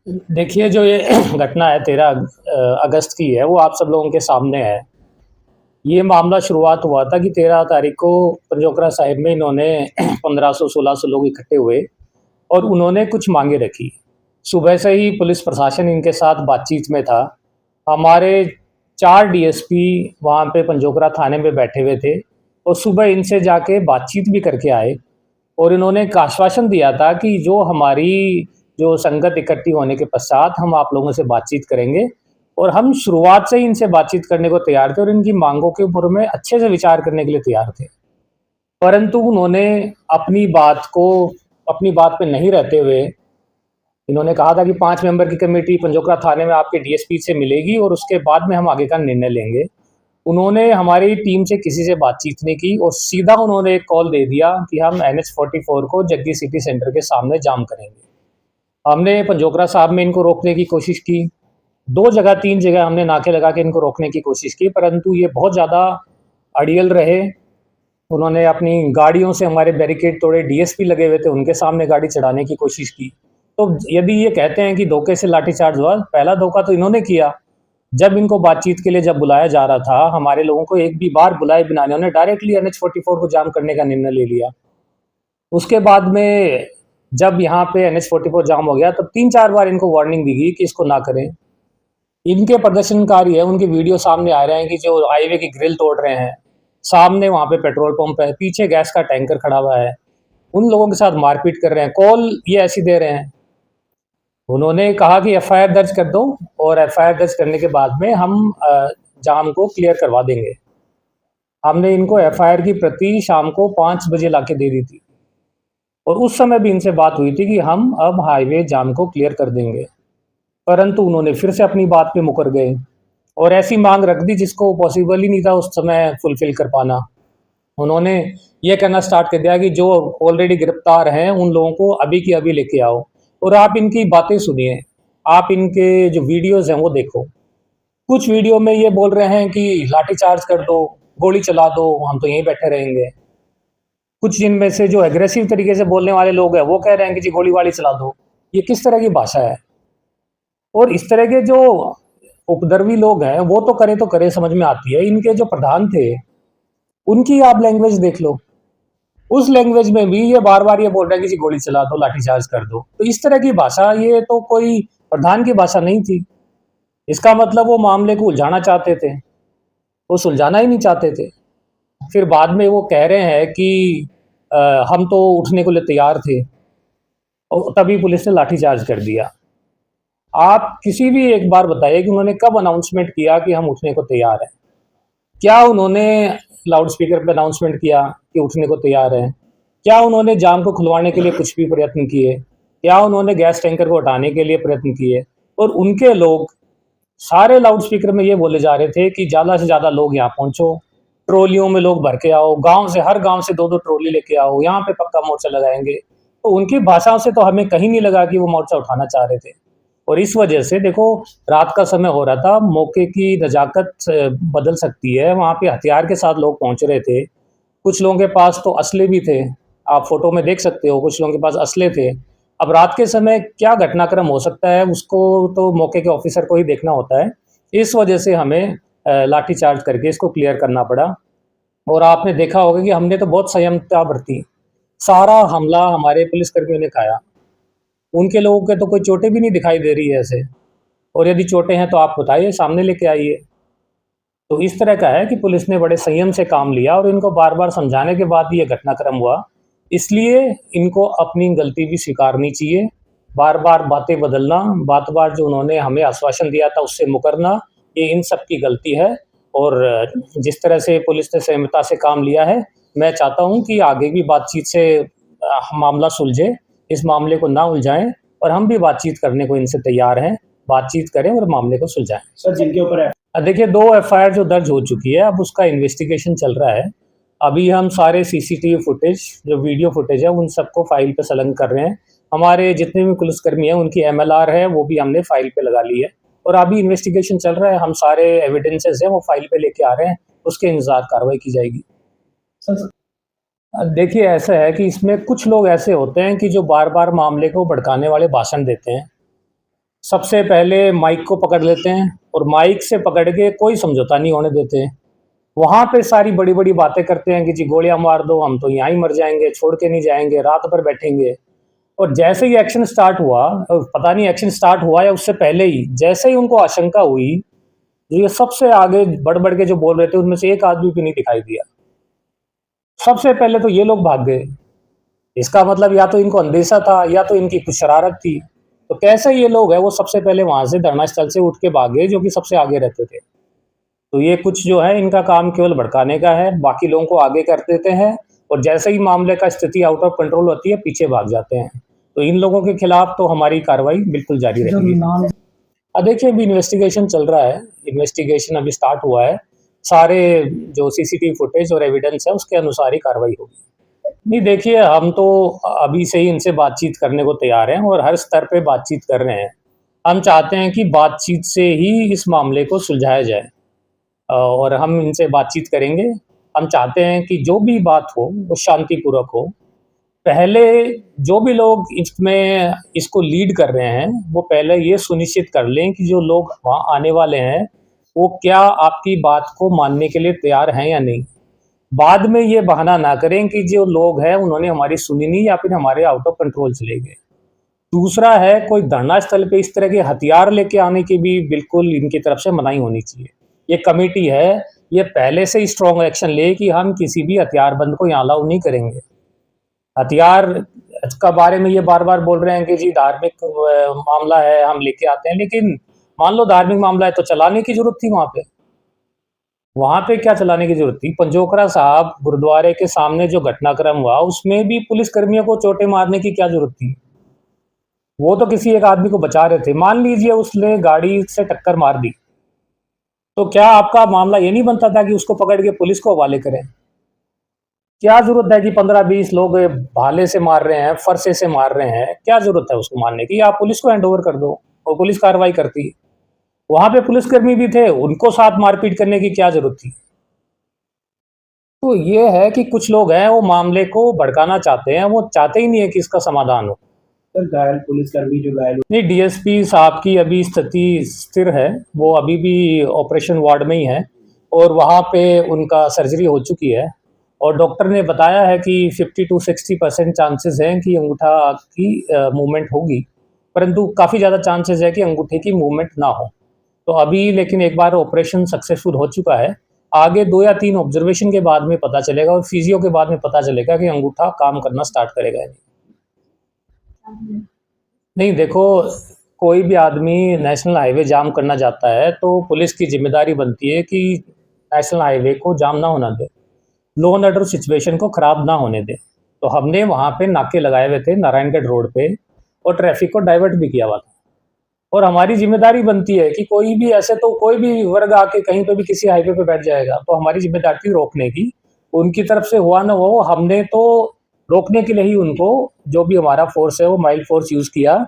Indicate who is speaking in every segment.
Speaker 1: देखिए, जो ये घटना है 13 अगस्त की है, वो आप सब लोगों के सामने है। ये मामला शुरुआत हुआ था कि 13 तारीख को पंजोखरा साहिब में इन्होंने 1500-1600 लोग इकट्ठे हुए और उन्होंने कुछ माँगें रखी। सुबह से ही पुलिस प्रशासन इनके साथ बातचीत में था। हमारे 4 डीएसपी वहाँ पे पंजोखरा थाने में बैठे हुए थे और सुबह इनसे जाके बातचीत भी करके आए और इन्होंने एक आश्वासन दिया था कि जो संगत इकट्ठी होने के पश्चात हम आप लोगों से बातचीत करेंगे और हम शुरुआत से ही इनसे बातचीत करने को तैयार थे और इनकी मांगों के ऊपर में अच्छे से विचार करने के लिए तैयार थे। परंतु उन्होंने अपनी बात को अपनी बात पे नहीं रहते हुए इन्होंने कहा था कि 5 मेंबर की कमेटी पंजोखरा थाने में आपके डीएसपी से मिलेगी और उसके बाद में हम आगे का निर्णय लेंगे। उन्होंने हमारी टीम से किसी से बातचीत नहीं की और सीधा उन्होंने एक कॉल दे दिया कि हम NH-44 को जग्गी सिटी सेंटर के सामने जाम करेंगे। हमने पंजोखरा साहब में इनको रोकने की कोशिश की। 2 जगह 3 जगह हमने नाके लगा के इनको रोकने की कोशिश की, परंतु ये बहुत ज़्यादा अड़ियल रहे। उन्होंने अपनी गाड़ियों से हमारे बैरिकेड तोड़े, डीएसपी लगे हुए थे, उनके सामने गाड़ी चढ़ाने की कोशिश की। तो यदि ये कहते हैं कि धोखे से लाठीचार्ज हुआ, पहला धोखा तो इन्होंने किया। जब इनको बातचीत के लिए जब बुलाया जा रहा था, हमारे लोगों को एक भी बार बुलाए बिना इन्होंने डायरेक्टली NH-44 को जाम करने का निर्णय ले लिया। उसके बाद में जब यहाँ पे NH-44 जाम हो गया, तब 3-4 बार इनको वार्निंग दी गई कि इसको ना करें। इनके प्रदर्शनकारी है, उनके वीडियो सामने आ रहे हैं कि जो हाईवे की ग्रिल तोड़ रहे हैं, सामने वहाँ पे पेट्रोल पंप है, पीछे गैस का टैंकर खड़ा हुआ है, उन लोगों के साथ मारपीट कर रहे हैं, कॉल ये ऐसी दे रहे हैं। उन्होंने कहा कि एफआईआर दर्ज कर दो और एफआईआर दर्ज करने के बाद में हम जाम को क्लियर करवा देंगे। हमने इनको एफआईआर की प्रति शाम को 5 बजे लाके दे दी थी और उस समय भी इनसे बात हुई थी कि हम अब हाईवे जाम को क्लियर कर देंगे, परंतु उन्होंने फिर से अपनी बात पे मुकर गए और ऐसी मांग रख दी जिसको पॉसिबल ही नहीं था उस समय फुलफिल कर पाना। उन्होंने ये कहना स्टार्ट कर दिया कि जो ऑलरेडी गिरफ्तार हैं उन लोगों को अभी की अभी लेके आओ और आप इनकी बातें सुनिए, आप इनके जो वीडियोज़ हैं वो देखो। कुछ वीडियो में ये बोल रहे हैं कि लाठीचार्ज कर दो, गोली चला दो, हम तो यहीं बैठे रहेंगे। कुछ जिनमें से जो एग्रेसिव तरीके से बोलने वाले लोग हैं वो कह रहे हैं कि जी गोली-वाली चला दो। ये किस तरह की भाषा है? और इस तरह के जो उपद्रवी लोग हैं वो तो करे समझ में आती है। इनके जो प्रधान थे, उनकी आप लैंग्वेज देख लो। उस लैंग्वेज में भी ये बार-बार ये बोल रहे हैं कि जी गोली चला दो, लाठीचार्ज कर दो। तो इस तरह की भाषा ये तो कोई प्रधान की भाषा नहीं थी। इसका मतलब वो मामले को उलझाना चाहते थे, वो सुलझाना ही नहीं चाहते थे। फिर बाद में वो कह रहे हैं कि हम तो उठने को लिए तैयार थे और तभी पुलिस ने लाठीचार्ज कर दिया। आप किसी भी एक बार बताइए कि उन्होंने कब अनाउंसमेंट किया कि हम उठने को तैयार हैं? क्या उन्होंने लाउड स्पीकर पे अनाउंसमेंट किया कि उठने को तैयार हैं? क्या उन्होंने जाम को खुलवाने के लिए कुछ भी प्रयत्न किए? क्या उन्होंने गैस टैंकर को हटाने के लिए प्रयत्न किए? और उनके लोग सारे लाउड स्पीकर में ये बोले जा रहे थे कि ज़्यादा से ज़्यादा लोग यहाँ पहुँचो, ट्रॉलियों में लोग भर के आओ, गाँव से हर गाँव से 2-2 ट्रॉली लेके आओ, यहाँ पे पक्का मोर्चा लगाएँगे। तो उनकी भाषाओं से तो हमें कहीं नहीं लगा कि वो मोर्चा उठाना चाह रहे थे। और इस वजह से देखो रात का समय हो रहा था, मौके की नज़ाकत बदल सकती है, वहाँ पे हथियार के साथ लोग पहुँच रहे थे। कुछ लोगों के पास तो असले भी थे, आप फ़ोटो में देख सकते हो, कुछ लोगों के पास असले थे। अब रात के समय क्या घटनाक्रम हो सकता है, उसको तो मौके के ऑफ़िसर को ही देखना होता है। इस वजह से हमें लाठीचार्ज करके इसको क्लियर करना पड़ा और आपने देखा होगा कि हमने तो बहुत संयमता बरती। सारा हमला हमारे पुलिसकर्मियों ने खाया। उनके लोगों के तो कोई चोटें भी नहीं दिखाई दे रही है ऐसे, और यदि चोटें हैं तो आप बताइए, सामने लेके आइए। तो इस तरह का है कि पुलिस ने बड़े संयम से काम लिया और इनको बार-बार समझाने के बाद ये घटनाक्रम हुआ। इसलिए इनको अपनी गलती भी स्वीकारनी चाहिए। बार-बार बातें बदलना, बार-बार जो उन्होंने हमें आश्वासन दिया था उससे मुकरना, ये इन सब की गलती है और जिस तरह से पुलिस ने संयमता से काम लिया है, मैं चाहता हूँ कि आगे भी बातचीत से मामला सुलझे, इस मामले को ना उलझाएँ और हम भी बातचीत करने को इनसे तैयार हैं। बातचीत करें और मामले को सुलझाएँ।
Speaker 2: सर जिनके ऊपर
Speaker 1: देखिए 2 एफआईआर जो दर्ज हो चुकी है, अब उसका इन्वेस्टिगेशन चल रहा है। अभी हम सारे सीसीटीवी फुटेज, जो वीडियो फुटेज है, उन सबको फ़ाइल पे संलग्न कर रहे हैं। हमारे जितने भी पुलिसकर्मी हैं, उनकी एमएलआर है, वो भी हमने फ़ाइल पे लगा ली है और अभी इन्वेस्टिगेशन चल रहा है। हम सारे एविडेंसेस हैं, वो फ़ाइल पे लेके आ रहे हैं, उसके अनुसार कार्रवाई की जाएगी।
Speaker 2: सर
Speaker 1: देखिए ऐसा है कि इसमें कुछ लोग ऐसे होते हैं कि जो बार-बार मामले को भड़काने वाले भाषण देते हैं। सबसे पहले माइक को पकड़ लेते हैं और माइक से पकड़ के कोई समझौता नहीं होने देते। वहाँ पे सारी बड़ी-बड़ी बातें करते हैं कि जी गोलियाँ मार दो, हम तो यहाँ ही मर जाएँगे, छोड़ के नहीं जाएँगे, रात भर बैठेंगे। और जैसे ही एक्शन स्टार्ट हुआ, पता नहीं एक्शन स्टार्ट हुआ या उससे पहले ही, जैसे ही उनको आशंका हुई, ये सबसे आगे बढ़-बढ़ के जो बोल रहे थे, उनमें से एक आदमी भी नहीं दिखाई दिया। सबसे पहले तो ये लोग भाग गए। इसका मतलब या तो इनको अंदेशा था या तो इनकी कुछ शरारत थी। तो कैसे ये लोग हैं वो सबसे पहले वहाँ से धरना स्थल से उठ के भागे जो कि सबसे आगे रहते थे। तो ये कुछ जो है इनका काम केवल भड़काने का है, बाकी लोगों को आगे कर देते हैं और जैसे ही मामले का स्थिति आउट ऑफ कंट्रोल होती है पीछे भाग जाते हैं। तो इन लोगों के खिलाफ तो हमारी कार्रवाई बिल्कुल जारी रहेगी। देखिए अभी इन्वेस्टिगेशन चल रहा है, इन्वेस्टिगेशन अभी स्टार्ट हुआ है। सारे जो सीसीटीवी फुटेज और एविडेंस है उसके अनुसार ही कार्रवाई होगी। नहीं देखिए, हम तो अभी से ही इनसे बातचीत करने को तैयार हैं और हर स्तर पे बातचीत कर रहे हैं। हम चाहते हैं कि बातचीत से ही इस मामले को सुलझाया जाए और हम इनसे बातचीत करेंगे। हम चाहते हैं कि जो भी बात हो वो शांतिपूर्वक हो। पहले जो भी लोग इसमें इसको लीड कर रहे हैं, वो पहले ये सुनिश्चित कर लें कि जो लोग वहाँ आने वाले हैं, वो क्या आपकी बात को मानने के लिए तैयार हैं या नहीं। बाद में ये बहाना ना करें कि जो लोग हैं उन्होंने हमारी सुनी नहीं या फिर हमारे आउट ऑफ कंट्रोल चले गए। दूसरा है कोई धरना स्थल पे इस तरह के हथियार लेके आने की भी बिल्कुल इनकी तरफ से मनाही होनी चाहिए। ये कमेटी है, ये पहले से ही स्ट्रॉन्ग एक्शन ले कि हम किसी भी हथियारबंद को यहाँ अलाउ नहीं करेंगे। हथियार का बारे में ये बार-बार बोल रहे हैं कि जी धार्मिक मामला है, हम लेके आते हैं, लेकिन मान लो धार्मिक मामला है तो चलाने की ज़रूरत थी वहाँ पे। वहाँ पे क्या चलाने की ज़रूरत थी? पंजोखरा साहब गुरुद्वारे के सामने जो घटनाक्रम हुआ, उसमें भी पुलिस कर्मियों को चोटें मारने की क्या ज़रूरत थी? वो तो किसी एक आदमी को बचा रहे थे। मान लीजिए उसने गाड़ी से टक्कर मार दी, तो क्या आपका मामला ये नहीं बनता था कि उसको पकड़ के पुलिस को हवाले करें? क्या ज़रूरत है कि 15-20 लोग भाले से मार रहे हैं, फरसे से मार रहे हैं, क्या ज़रूरत है उसको मारने की? आप पुलिस को हैंडओवर कर दो और पुलिस कार्रवाई करती। वहाँ पे पुलिसकर्मी भी थे, उनको साथ मारपीट करने की क्या ज़रूरत थी? तो ये है कि कुछ लोग हैं वो मामले को भड़काना चाहते हैं, वो चाहते ही नहीं है कि इसका समाधान हो।
Speaker 2: सर घायल पुलिसकर्मी जो घायल
Speaker 1: नहीं, डीएसपी साहब की अभी स्थिति स्थिर है, वो अभी भी ऑपरेशन वार्ड में ही है और वहाँ पे उनका सर्जरी हो चुकी है और डॉक्टर ने बताया है कि 50 टू 60% चांसेस हैं कि अंगूठा की मूवमेंट होगी, परंतु काफ़ी ज़्यादा चांसेस है कि अंगूठे की मूवमेंट ना हो। तो अभी लेकिन एक बार ऑपरेशन सक्सेसफुल हो चुका है, आगे 2 या 3 ऑब्जर्वेशन के बाद में पता चलेगा और फिजियो के बाद में पता चलेगा कि अंगूठा काम करना स्टार्ट करेगा या नहीं। नहीं देखो, कोई भी आदमी नेशनल हाईवे जाम करना चाहता है तो पुलिस की जिम्मेदारी बनती है कि नेशनल हाईवे को जाम ना होना दे, लॉ एंड ऑर्डर सिचुएशन को ख़राब ना होने दे। तो हमने वहाँ पे नाके लगाए हुए थे नारायणगढ़ रोड पे और ट्रैफिक को डाइवर्ट भी किया हुआ था और हमारी जिम्मेदारी बनती है कि कोई भी ऐसे तो कोई भी वर्ग आके कहीं पे भी किसी हाईवे पे बैठ जाएगा, तो हमारी जिम्मेदारी थी रोकने की। उनकी तरफ से हुआ ना हो, हमने तो रोकने के लिए ही उनको जो भी हमारा फोर्स है वो माइल्ड फोर्स यूज़ किया,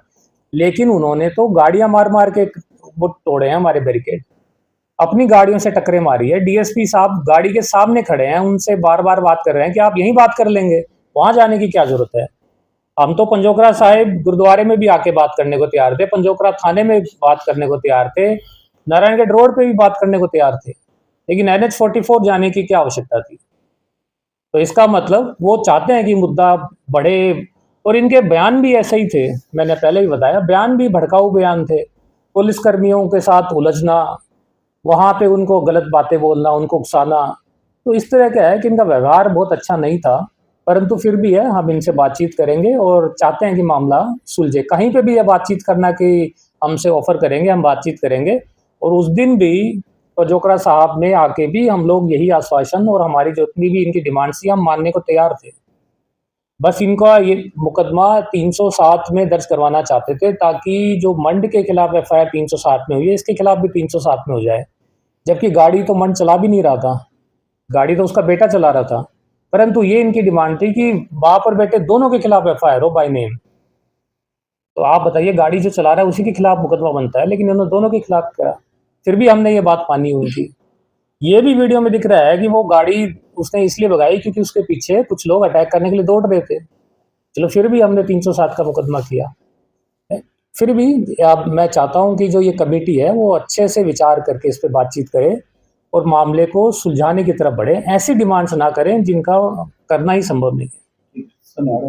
Speaker 1: लेकिन उन्होंने तो गाड़ियाँ मार-मार के वो तोड़े हैं हमारे बैरिकेड। अपनी गाड़ियों से टक्करें मारी है। डीएसपी साहब गाड़ी के सामने खड़े हैं, उनसे बार-बार बात कर रहे हैं कि आप यहीं बात कर लेंगे, वहाँ जाने की क्या ज़रूरत है? हम तो पंजोखरा साहिब गुरुद्वारे में भी आके बात करने को तैयार थे, पंजोखरा थाने में बात करने को तैयार थे, नारायणगढ़ रोड पे भी बात करने को तैयार थे, लेकिन एनएच 44 जाने की क्या आवश्यकता थी? तो इसका मतलब वो चाहते हैं कि मुद्दा बढ़े और इनके बयान भी ऐसे ही थे। मैंने पहले भी बताया, बयान भी भड़काऊ बयान थे। पुलिस कर्मियों के साथ उलझना, वहाँ पे उनको गलत बातें बोलना, उनको उकसाना, तो इस तरह का है कि इनका व्यवहार बहुत अच्छा नहीं था, परंतु फिर भी है, हम इनसे बातचीत करेंगे और चाहते हैं कि मामला सुलझे। कहीं पे भी ये बातचीत करना कि हमसे ऑफ़र करेंगे, हम बातचीत करेंगे और उस दिन भी पंजोखरा साहब ने आके भी हम लोग यही आश्वासन और हमारी जितनी भी इनकी डिमांड्स थी, हम मानने को तैयार थे। बस इनका ये मुकदमा 307 में दर्ज करवाना चाहते थे ताकि जो मंड के खिलाफ एफआईआर 307 में हुई है, इसके खिलाफ भी 307 में हो जाए। जबकि गाड़ी तो मंड चला भी नहीं रहा था, गाड़ी तो उसका बेटा चला रहा था। परंतु ये इनकी डिमांड थी कि बाप और बेटे दोनों के खिलाफ एफआईआर हो बाय नेम। तो आप बताइए, गाड़ी जो चला रहा है उसी के खिलाफ मुकदमा बनता है, लेकिन इन्होंने दोनों के खिलाफ करा। फिर भी हमने ये बात मानी उनकी। ये भी वीडियो में दिख रहा है कि वो गाड़ी उसने इसलिए भगाई क्योंकि उसके पीछे कुछ लोग अटैक करने के लिए दौड़ रहे थे। चलो फिर भी हमने 307 का मुकदमा किया। फिर भी अब मैं चाहता हूं कि जो ये कमेटी है वो अच्छे से विचार करके इस पे बातचीत करे और मामले को सुलझाने की तरफ बढ़े। ऐसी डिमांड्स ना करें जिनका करना ही संभव नहीं है।
Speaker 2: सुना